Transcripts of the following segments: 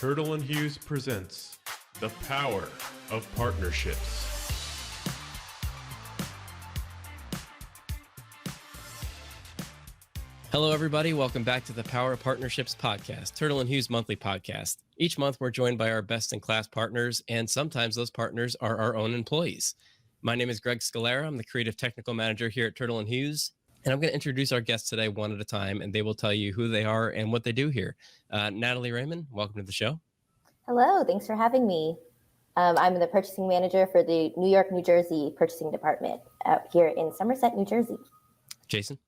Turtle Hughes presents The Power of Partnerships. Hello, everybody. Welcome back to the Power of Partnerships podcast, Turtle Hughes monthly podcast. Each month, we're joined by our best-in-class partners, and sometimes those partners are our own employees. My name is Greg Scalera. I'm the Creative Technical Manager here at Turtle Hughes, and I'm going to introduce our guests today one at a time, and they will tell you who they are and what they do here. Natalie Raymond, welcome to the show. Hello, thanks for having me. I'm the Purchasing Manager for the New York, New Jersey Purchasing Department out here in Somerset, New Jersey. Jason.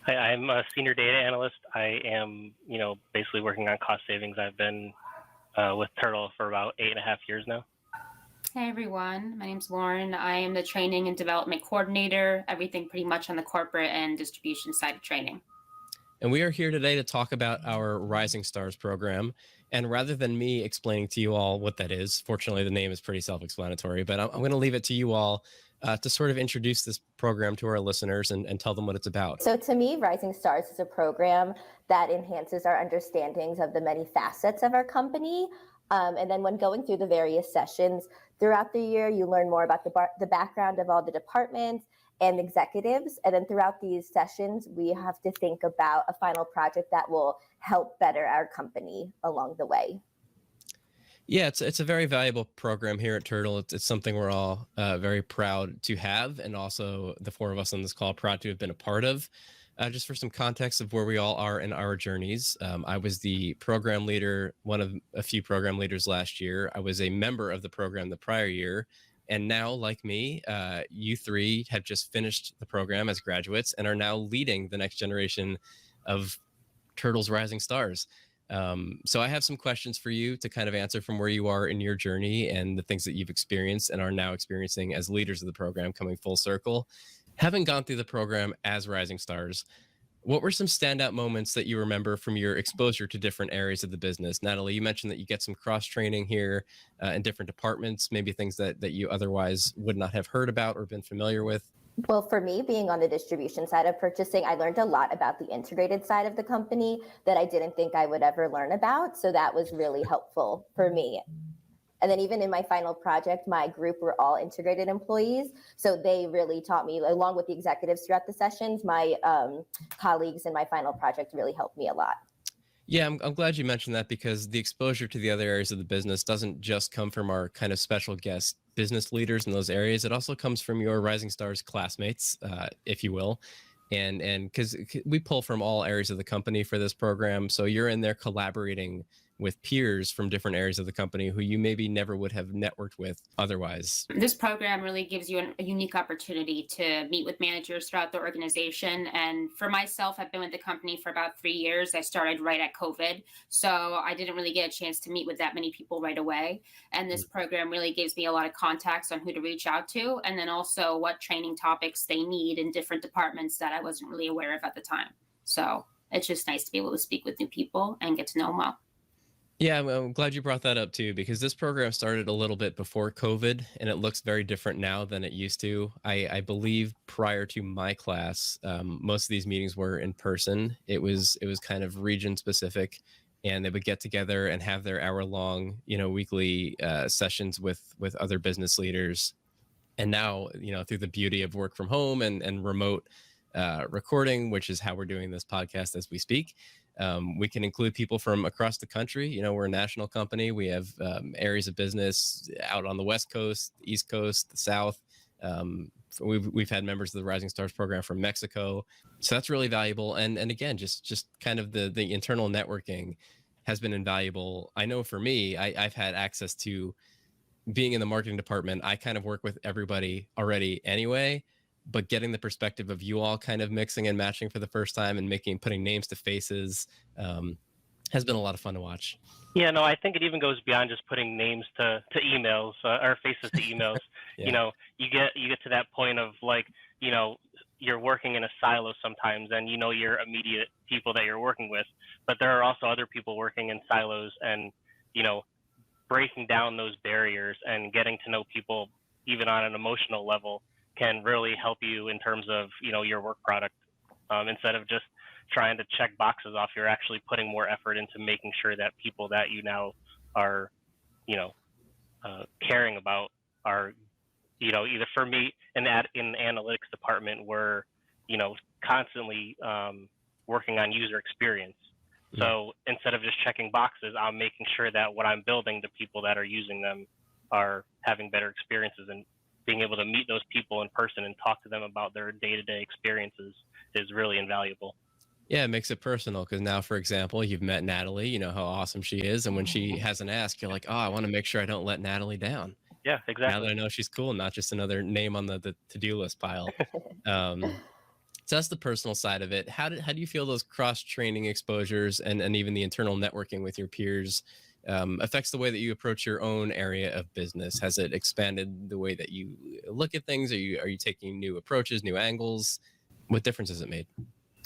Hi, I'm a senior data analyst. I am, basically working on cost savings. I've been with Turtle for about 8.5 years now. Hey everyone, my name's Lauren. I am the Training and Development Coordinator, everything pretty much on the corporate and distribution side of training. And we are here today to talk about our Rising Stars program. And rather than me explaining to you all what that is, fortunately, the name is pretty self-explanatory, but I'm going to leave it to you all to sort of introduce this program to our listeners and tell them what it's about. So to me, Rising Stars is a program that enhances our understandings of the many facets of our company. And then when going through the various sessions throughout the year, you learn more about the background of all the departments and executives. And then throughout these sessions, we have to think about a final project that will help better our company along the way. Yeah, it's a very valuable program here at Turtle. It's something we're all very proud to have, and also the four of us on this call proud to have been a part of. Just for some context of where we all are in our journeys, I was the program leader, one of a few program leaders last year. I was a member of the program the prior year. And now, like me, you three have just finished the program as graduates and are now leading the next generation of Turtle's Rising Stars. So I have some questions for you to kind of answer from where you are in your journey and the things that you've experienced and are now experiencing as leaders of the program coming full circle. Having gone through the program as Rising Stars, what were some standout moments that you remember from your exposure to different areas of the business? Natalie, you mentioned that you get some cross-training here in different departments, maybe things that you otherwise would not have heard about or been familiar with. Well, for me, being on the distribution side of purchasing, I learned a lot about the integrated side of the company that I didn't think I would ever learn about. So that was really helpful for me. And then even in my final project, my group were all integrated employees. So they really taught me, along with the executives throughout the sessions, my colleagues in my final project really helped me a lot. Yeah, I'm glad you mentioned that, because the exposure to the other areas of the business doesn't just come from our kind of special guest business leaders in those areas. It also comes from your Rising Stars classmates, if you will. And because we pull from all areas of the company for this program. So you're in there collaborating with peers from different areas of the company who you maybe never would have networked with otherwise. This program really gives you a unique opportunity to meet with managers throughout the organization. And for myself, I've been with the company for about 3 years. I started right at COVID, so I didn't really get a chance to meet with that many people right away. And this program really gives me a lot of contacts on who to reach out to, and then also what training topics they need in different departments that I wasn't really aware of at the time. So it's just nice to be able to speak with new people and get to know them well. Yeah, I'm glad you brought that up too, because this program started a little bit before COVID and it looks very different now than it used to. I believe prior to my class, most of these meetings were in person. It was kind of region specific, and they would get together and have their hour-long, weekly sessions with other business leaders. And now, through the beauty of work from home and remote recording, which is how we're doing this podcast as we speak, we can include people from across the country. We're a national company. We have areas of business out on the West Coast, the East Coast, the South. We've had members of the Rising Stars program from Mexico. So that's really valuable. And again, just kind of the internal networking has been invaluable. I know for me, I've had access to being in the marketing department. I kind of work with everybody already anyway, but getting the perspective of you all kind of mixing and matching for the first time and putting names to faces has been a lot of fun to watch. Yeah, no, I think it even goes beyond just putting names to emails or faces to emails. Yeah. You get to that point of you're working in a silo sometimes, and your immediate people that you're working with, but there are also other people working in silos, and breaking down those barriers and getting to know people even on an emotional level can really help you in terms of your work product. Instead of just trying to check boxes off, you're actually putting more effort into making sure that people that you now are, you know, caring about are, either for me in the analytics department, we're, constantly working on user experience. So instead of just checking boxes, I'm making sure that what I'm building, the people that are using them are having better experiences, and being able to meet those people in person and talk to them about their day-to-day experiences is really invaluable. Yeah, it makes it personal because now, for example, you've met Natalie, you know how awesome she is. And when she has an ask, you're like, oh, I want to make sure I don't let Natalie down. Yeah, Now that exactly. I know she's cool, not just another name on the to-do list pile. Um, so that's the personal side of it. How do you feel those cross-training exposures and even the internal networking with your peers affects the way that you approach your own area of business? Has it expanded the way that you look at things? Are you taking new approaches, new angles? What difference has it made?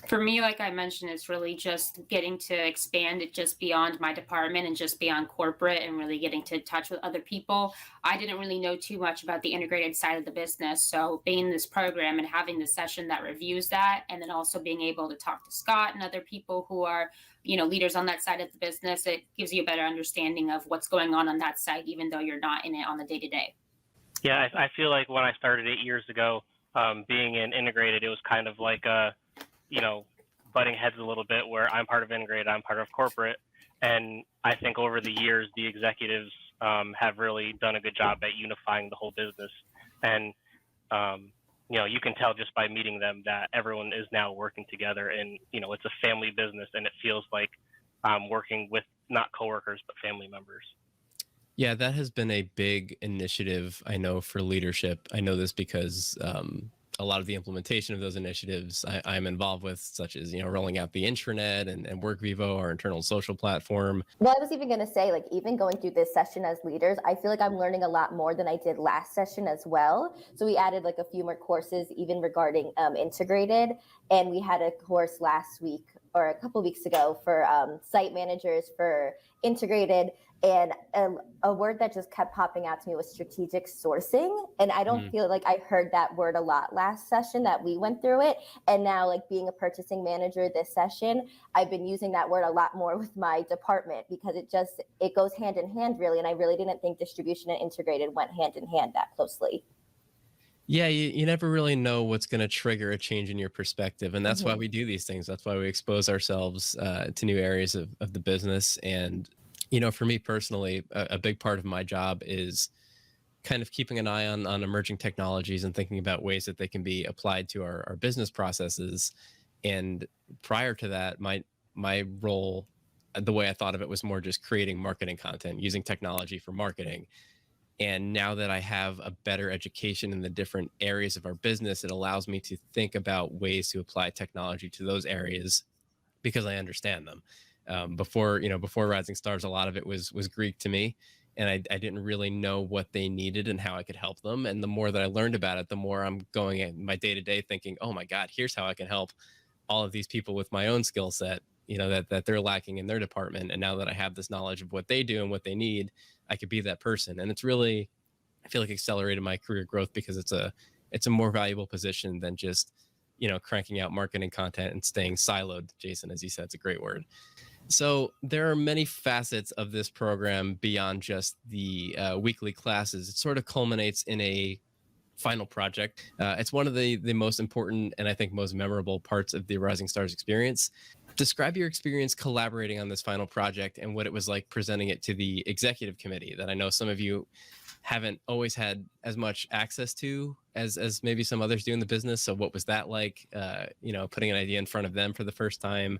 For me, like I mentioned, it's really just getting to expand it just beyond my department and just beyond corporate, and really getting to touch with other people. I didn't really know too much about the integrated side of the business. So being in this program and having the session that reviews that, and then also being able to talk to Scott and other people who are, leaders on that side of the business, it gives you a better understanding of what's going on that side, even though you're not in it on the day to day. Yeah, I feel like when I started 8 years ago, being in integrated, it was kind of like butting heads a little bit, where I'm part of integrated, I'm part of corporate. And I think over the years, the executives have really done a good job at unifying the whole business. And, you can tell just by meeting them that everyone is now working together, and, it's a family business, and it feels like I'm working with not coworkers, but family members. Yeah, that has been a big initiative, I know, for leadership. I know this because a lot of the implementation of those initiatives I'm involved with, such as, rolling out the intranet and WorkVivo, our internal social platform. Well, I was even going to say, like, even going through this session as leaders, I feel like I'm learning a lot more than I did last session as well. So we added like a few more courses, even regarding integrated. And we had a course last week or a couple weeks ago for site managers for integrated. And a word that just kept popping out to me was strategic sourcing. And I don't feel like I heard that word a lot last session that we went through it. And now, like, being a purchasing manager this session, I've been using that word a lot more with my department, because it goes hand in hand, really. And I really didn't think distribution and integrated went hand in hand that closely. Yeah, you never really know what's going to trigger a change in your perspective. And that's why we do these things. That's why we expose ourselves to new areas of the business. And, for me personally, a big part of my job is kind of keeping an eye on emerging technologies and thinking about ways that they can be applied to our business processes. And prior to that, my role, the way I thought of it, was more just creating marketing content, using technology for marketing. And now that I have a better education in the different areas of our business, it allows me to think about ways to apply technology to those areas because I understand them. Before Rising Stars, a lot of it was Greek to me, and I didn't really know what they needed and how I could help them. And the more that I learned about it, the more I'm going in my day to day thinking, oh my God, here's how I can help all of these people with my own skill set, that they're lacking in their department. And now that I have this knowledge of what they do and what they need, I could be that person. And it's really, I feel like, accelerated my career growth because it's a more valuable position than just, cranking out marketing content and staying siloed. Jason, as you said, it's a great word. So there are many facets of this program beyond just the weekly classes. It sort of culminates in a final project. It's one of the most important and I think most memorable parts of the Rising Stars experience. Describe your experience collaborating on this final project and what it was like presenting it to the executive committee that I know some of you haven't always had as much access to as maybe some others do in the business. So what was that like, putting an idea in front of them for the first time?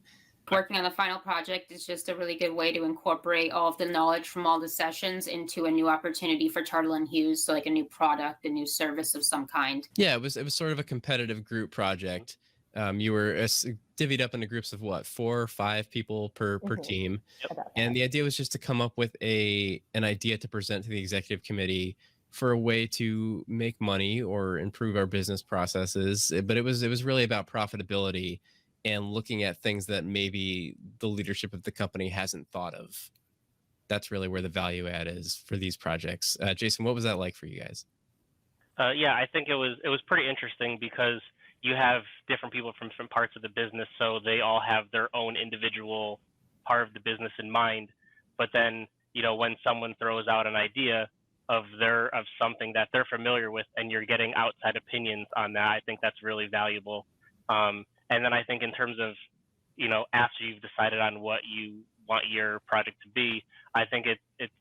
Working on the final project is just a really good way to incorporate all of the knowledge from all the sessions into a new opportunity for Turtle Hughes. So like a new product, a new service of some kind. Yeah, it was sort of a competitive group project. You were divvied up into groups of 4 or 5 people per team. And the idea was just to come up with an idea to present to the executive committee for a way to make money or improve our business processes. But it was really about profitability and looking at things that maybe the leadership of the company hasn't thought of. That's really where the value add is for these projects. Jason, what was that like for you guys? Yeah, I think it was pretty interesting because you have different people from different parts of the business, so they all have their own individual part of the business in mind. But then when someone throws out an idea of something that they're familiar with, and you're getting outside opinions on that, I think that's really valuable. And then I think in terms of, after you've decided on what you want your project to be, I think it's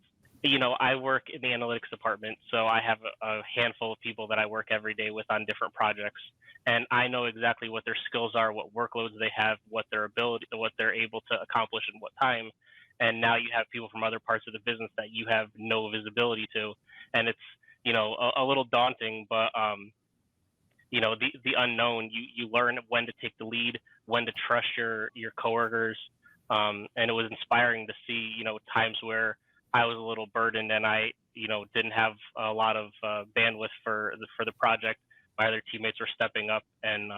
I work in the analytics department, so I have a handful of people that I work every day with on different projects, and I know exactly what their skills are, what workloads they have, what they're able to accomplish in what time. And now you have people from other parts of the business that you have no visibility to, and it's a little daunting, but the unknown, you learn when to take the lead, when to trust your coworkers, and it was inspiring to see times where I was a little burdened and I didn't have a lot of bandwidth for the project. My other teammates were stepping up, and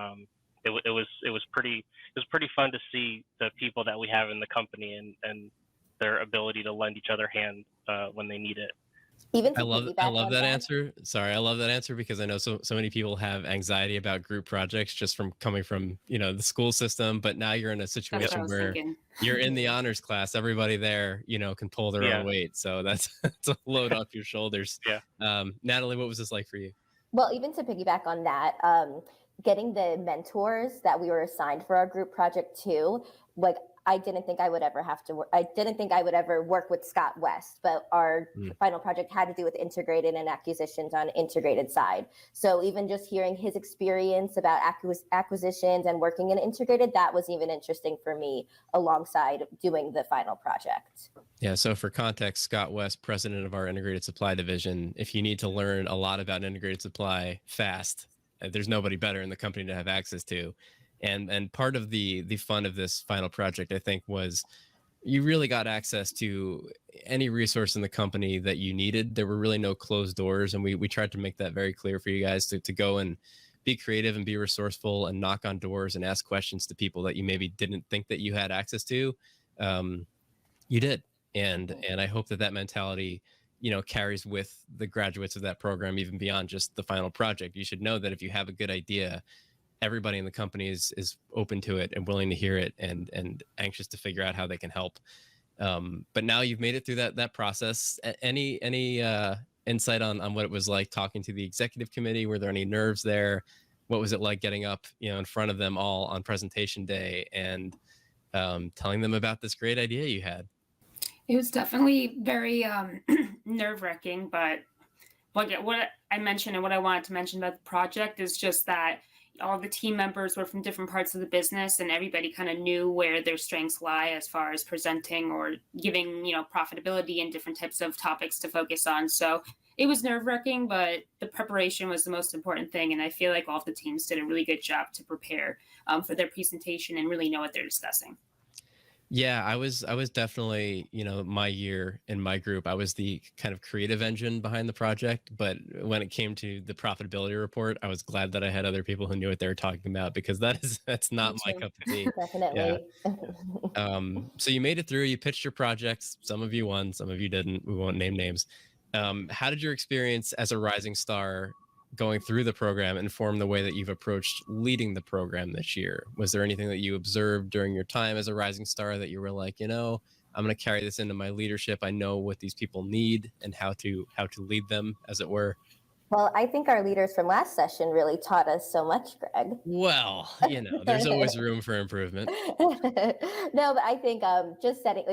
it was pretty fun to see the people that we have in the company and their ability to lend each other hand when they need it. Even I love that answer. Sorry, I love that answer because I know so many people have anxiety about group projects just from coming from the school system. But now you're in a situation where you're in the honors class. Everybody there, can pull their own weight. So that's a load off your shoulders. Yeah. Natalie, what was this like for you? Well, even to piggyback on that, getting the mentors that we were assigned for our group project too, like I didn't think I would ever have to work. I didn't think I would ever work with Scott West, but our final project had to do with integrated and acquisitions on integrated side. So even just hearing his experience about acquisitions and working in integrated, that was even interesting for me alongside doing the final project. Yeah. So for context, Scott West, president of our integrated supply division, if you need to learn a lot about integrated supply fast, there's nobody better in the company to have access to. And part of the fun of this final project, I think, was you really got access to any resource in the company that you needed. There were really no closed doors, and we tried to make that very clear for you guys to go and be creative and be resourceful and knock on doors and ask questions to people that you maybe didn't think that you had access to. You did, and I hope that mentality carries with the graduates of that program even beyond just the final project. You should know that if you have a good idea, everybody in the company is open to it and willing to hear it and anxious to figure out how they can help. But now you've made it through that process. Any insight on what it was like talking to the executive committee? Were there any nerves there? What was it like getting up, in front of them all on presentation day and telling them about this great idea you had? It was definitely very nerve-wracking, but what I mentioned and what I wanted to mention about the project is just that all the team members were from different parts of the business, and everybody kind of knew where their strengths lie as far as presenting or giving, profitability and different types of topics to focus on. So it was nerve-wracking, but the preparation was the most important thing. And I feel like all of the teams did a really good job to prepare for their presentation and really know what they're discussing. Yeah, I was definitely, my year in my group, I was the kind of creative engine behind the project. But when it came to the profitability report, I was glad that I had other people who knew what they were talking about, because that's not my cup of tea. Definitely. Yeah. So you made it through, you pitched your projects. Some of you won, some of you didn't. We won't name names. How did your experience as a rising star going through the program inform the way that you've approached leading the program this year? Was there anything that you observed during your time as a rising star that you were like, I'm going to carry this into my leadership. I know what these people need and how to lead them, as it were? Well, I think our leaders from last session really taught us so much, Greg. Well, there's always room for improvement. No, but I think just setting,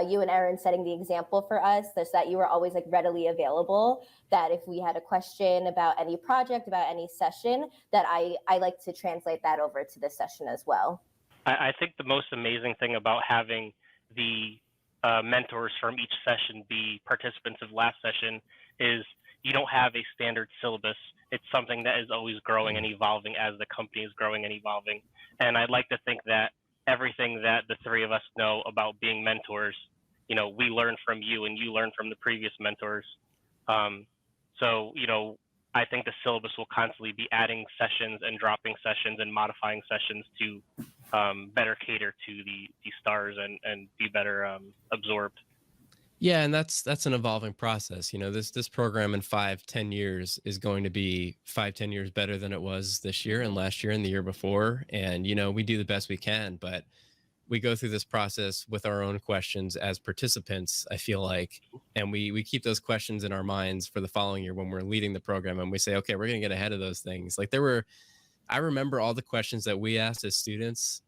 you and Aaron setting the example for us, so that you were always readily available, that if we had a question about any project, about any session, that I like to translate that over to this session as well. I think the most amazing thing about having the mentors from each session be participants of last session is you don't have a standard syllabus. It's something that is always growing and evolving as the company is growing and evolving. And I'd like to think that everything that the three of us know about being mentors, we learn from you and you learn from the previous mentors. So, I think the syllabus will constantly be adding sessions and dropping sessions and modifying sessions to better cater to the stars and be better absorbed. Yeah, and that's an evolving process. This program in 5-10 years is going to be 5-10 years better than it was this year and last year and the year before. And we do the best we can, but we go through this process with our own questions as participants, I feel like, and we keep those questions in our minds for the following year when we're leading the program, and we say, okay, we're going to get ahead of those things. Like I remember all the questions that we asked as students,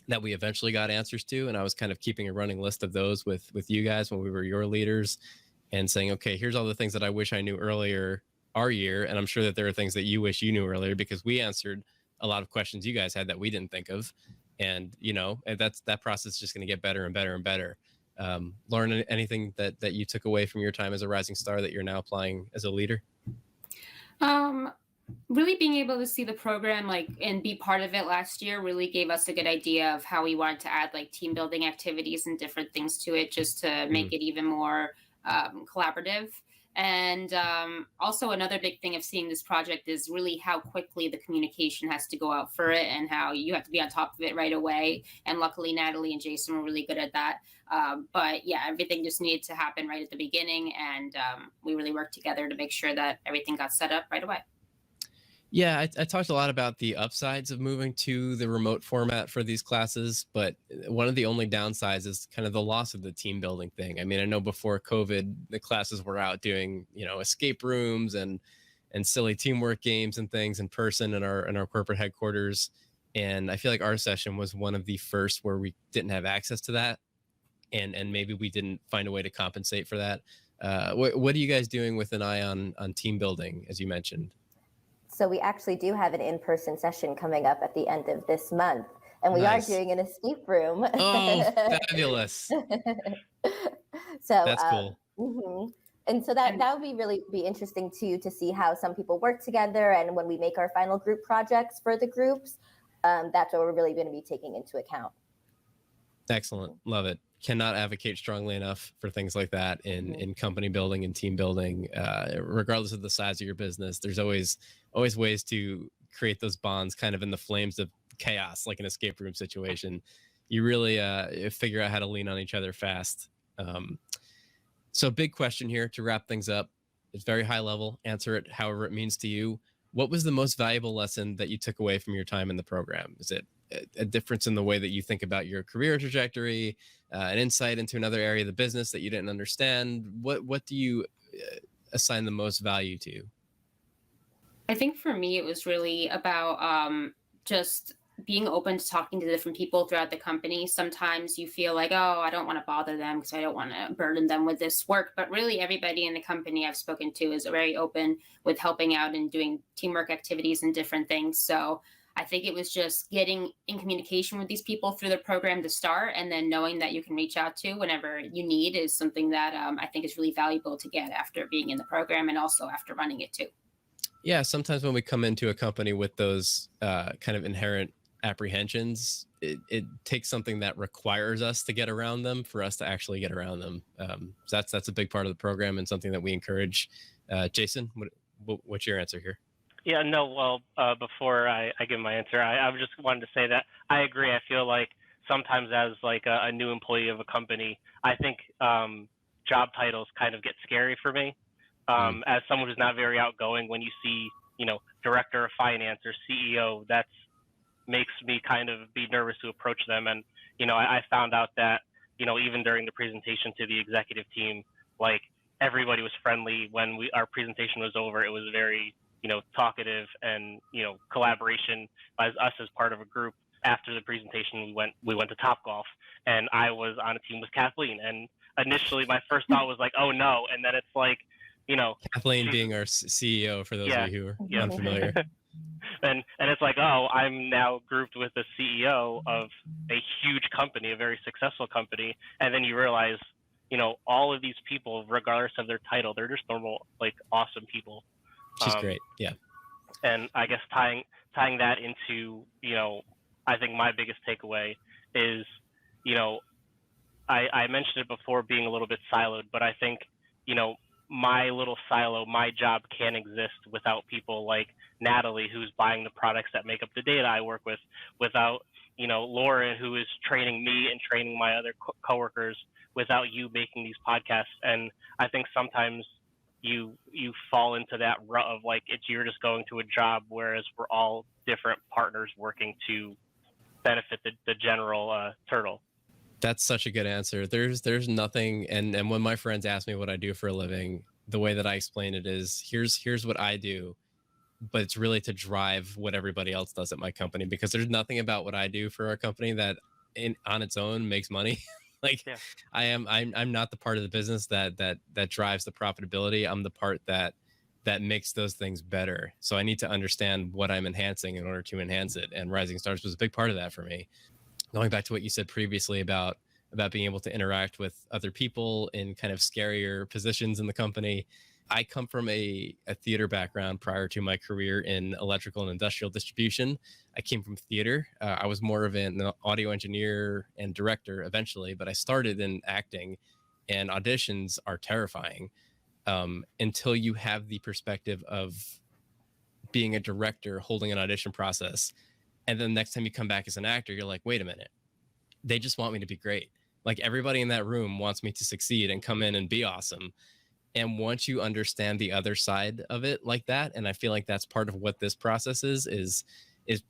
that we eventually got answers to, and I was kind of keeping a running list of those with you guys when we were your leaders, and saying, okay, here's all the things that I wish I knew earlier our year, and I'm sure that there are things that you wish you knew earlier, because we answered a lot of questions you guys had that we didn't think of. And that process is just going to get better and better and better. Lauren, anything that you took away from your time as a rising star that you're now applying as a leader? Really being able to see the program and be part of it last year really gave us a good idea of how we wanted to add team building activities and different things to it, just to make it even more collaborative. And also another big thing of seeing this project is really how quickly the communication has to go out for it, and how you have to be on top of it right away. And luckily, Natalie and Jason were really good at that. But yeah, everything just needed to happen right at the beginning. And we really worked together to make sure that everything got set up right away. Yeah, I talked a lot about the upsides of moving to the remote format for these classes, but one of the only downsides is kind of the loss of the team building thing. I mean, I know before COVID, the classes were out doing, escape rooms and silly teamwork games and things in person in our corporate headquarters. And I feel like our session was one of the first where we didn't have access to that, and maybe we didn't find a way to compensate for that. What are you guys doing with an eye on team building, as you mentioned? So we actually do have an in-person session coming up at the end of this month, and we Nice. are doing an escape room. Oh, fabulous. So that's cool. And so that would be really be interesting too, to see how some people work together, and when we make our final group projects for the groups, that's what we're really going to be taking into account. Excellent. Love it. Cannot advocate strongly enough for things like that in company building and team building. Regardless of the size of your business, there's always ways to create those bonds kind of in the flames of chaos, like an escape room situation. You really figure out how to lean on each other fast. So big question here to wrap things up. It's very high level. Answer it however it means to you. What was the most valuable lesson that you took away from your time in the program? Is it a difference in the way that you think about your career trajectory, an insight into another area of the business that you didn't understand? What do you assign the most value to? I think for me, it was really about just being open to talking to different people throughout the company. Sometimes you feel like, oh, I don't want to bother them because I don't want to burden them with this work. But really, everybody in the company I've spoken to is very open with helping out and doing teamwork activities and different things. So I think it was just getting in communication with these people through the program to start, and then knowing that you can reach out to whenever you need is something that I think is really valuable to get after being in the program, and also after running it too. Yeah, sometimes when we come into a company with those kind of inherent apprehensions, it takes something that requires us to get around them for us to actually get around them. So that's a big part of the program and something that we encourage. Jason, what's your answer here? Yeah, no, well, before I give my answer, I just wanted to say that I agree. I feel like sometimes as like a new employee of a company, I think job titles kind of get scary for me. As someone who's not very outgoing, when you see, director of finance or CEO, that makes me kind of be nervous to approach them. And, I found out that, even during the presentation to the executive team, like everybody was friendly. When our presentation was over, it was very, talkative, and, collaboration as us as part of a group. After the presentation, we went to Topgolf, and I was on a team with Kathleen. And initially my first thought was like, oh no. And then it's like, Kathleen being our CEO, for those of you who are unfamiliar. and it's like, oh, I'm now grouped with the CEO of a huge company, a very successful company. And then you realize, all of these people, regardless of their title, they're just normal, like awesome people. Which is great. Yeah. And I guess tying that into, I think my biggest takeaway is, I mentioned it before, being a little bit siloed, but I think, my little silo, my job can't exist without people like Natalie, who's buying the products that make up the data I work with, without, Lauren, who is training me and training my other coworkers, without you making these podcasts. And I think sometimes you fall into that rut of like, you're just going to a job, whereas we're all different partners working to benefit the general turtle. That's such a good answer. There's nothing, and when my friends ask me what I do for a living, the way that I explain it is here's what I do, but it's really to drive what everybody else does at my company, because there's nothing about what I do for our company that on its own makes money. Like Yeah. I'm not the part of the business that drives the profitability. I'm the part that makes those things better. So I need to understand what I'm enhancing in order to enhance it. And Rising Stars was a big part of that for me. Going back to what you said previously about being able to interact with other people in kind of scarier positions in the company. I come from a theater background prior to my career in electrical and industrial distribution. I came from theater. I was more of an audio engineer and director eventually, but I started in acting, and auditions are terrifying until you have the perspective of being a director holding an audition process. And then the next time you come back as an actor, you're like, wait a minute, they just want me to be great. Like everybody in that room wants me to succeed and come in and be awesome. And once you understand the other side of it like that, and I feel like that's part of what this process is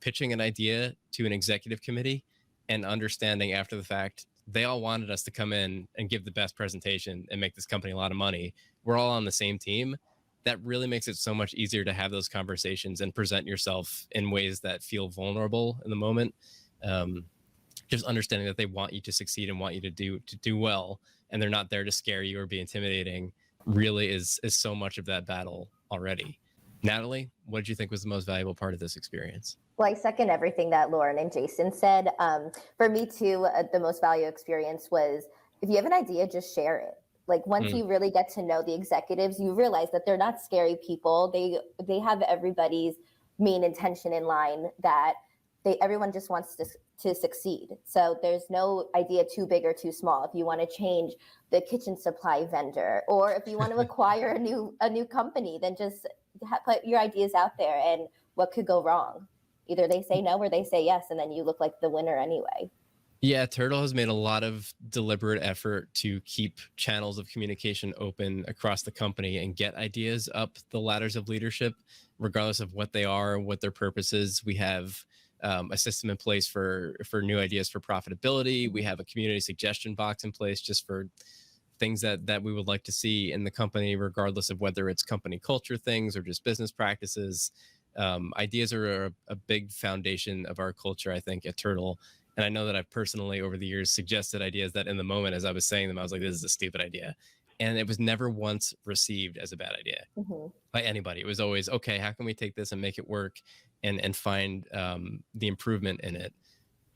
pitching an idea to an executive committee and understanding after the fact they all wanted us to come in and give the best presentation and make this company a lot of money. We're all on the same team. That really makes it so much easier to have those conversations and present yourself in ways that feel vulnerable in the moment. Just understanding that they want you to succeed and want you to do well, and they're not there to scare you or be intimidating, really is so much of that battle already. Natalie, what did you think was the most valuable part of this experience? Well, I second everything that Lauren and Jason said. For me too, the most valuable experience was, if you have an idea, just share it. Like once you really get to know the executives, you realize that they're not scary people. They have everybody's main intention in line, that everyone just wants to succeed. So there's no idea too big or too small. If you want to change the kitchen supply vendor, or if you want to acquire a new company, then just put your ideas out there, and what could go wrong? Either they say no or they say yes, and then you look like the winner anyway. Yeah, Turtle has made a lot of deliberate effort to keep channels of communication open across the company and get ideas up the ladders of leadership, regardless of what they are, what their purpose is. We have a system in place for new ideas for profitability. We have a community suggestion box in place just for things that we would like to see in the company, regardless of whether it's company culture things or just business practices. Ideas are a big foundation of our culture, I think, at Turtle. And I know that I've personally, over the years, suggested ideas that in the moment, as I was saying them, I was like, this is a stupid idea. And it was never once received as a bad idea by anybody. It was always, okay, how can we take this and make it work and find the improvement in it?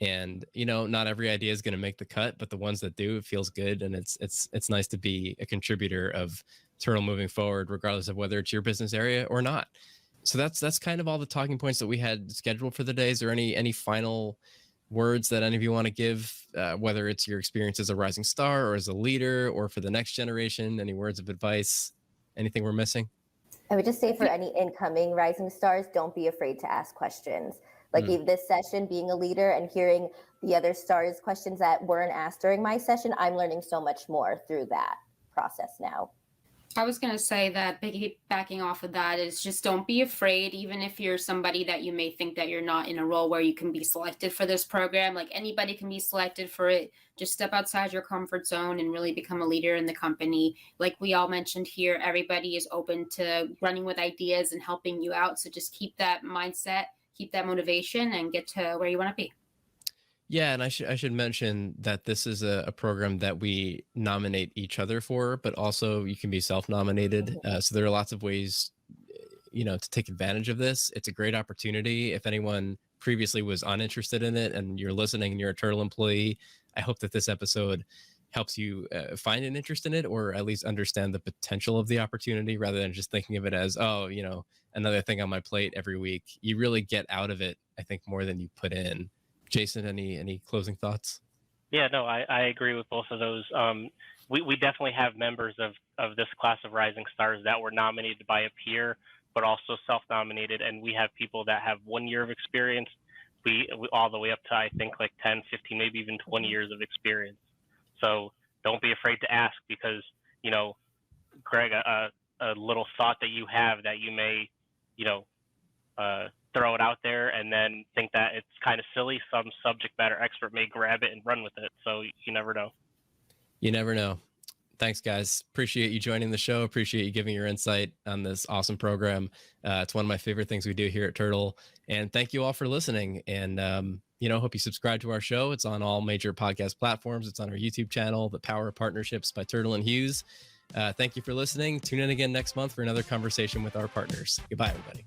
And, not every idea is going to make the cut, but the ones that do, it feels good. And it's nice to be a contributor of Turtle moving forward, regardless of whether it's your business area or not. So that's kind of all the talking points that we had scheduled for the day. Is there any final words that any of you want to give, whether it's your experience as a rising star or as a leader or for the next generation? Any words of advice? Anything we're missing? I would just say, for any incoming rising stars, don't be afraid to ask questions. Like even this session, being a leader and hearing the other stars' questions that weren't asked during my session, I'm learning so much more through that process now. I was going to say that backing off of that is just don't be afraid, even if you're somebody that you may think that you're not in a role where you can be selected for this program. Like anybody can be selected for it. Just step outside your comfort zone and really become a leader in the company. Like we all mentioned here, everybody is open to running with ideas and helping you out. So just keep that mindset, keep that motivation, and get to where you want to be. Yeah, and I should mention that this is a program that we nominate each other for, but also you can be self-nominated. So there are lots of ways, to take advantage of this. It's a great opportunity. If anyone previously was uninterested in it and you're listening and you're a Turtle employee, I hope that this episode helps you find an interest in it, or at least understand the potential of the opportunity, rather than just thinking of it as, another thing on my plate every week. You really get out of it, I think, more than you put in. Jason, any closing thoughts? Yeah, no, I agree with both of those. We definitely have members of this class of Rising Stars that were nominated by a peer, but also self-nominated, and we have people that have 1 year of experience, we all the way up to, I think, like 10, 15, maybe even 20 years of experience. So don't be afraid to ask, because, Greg, a little thought that you have that you may, throw it out there and then think that it's kind of silly, some subject matter expert may grab it and run with it. So you never know. You never know. Thanks, guys. Appreciate you joining the show. Appreciate you giving your insight on this awesome program. It's one of my favorite things we do here at Turtle. And thank you all for listening. And, hope you subscribe to our show. It's on all major podcast platforms. It's on our YouTube channel, The Power of Partnerships by Turtle and Hughes. Thank you for listening. Tune in again next month for another conversation with our partners. Goodbye, everybody.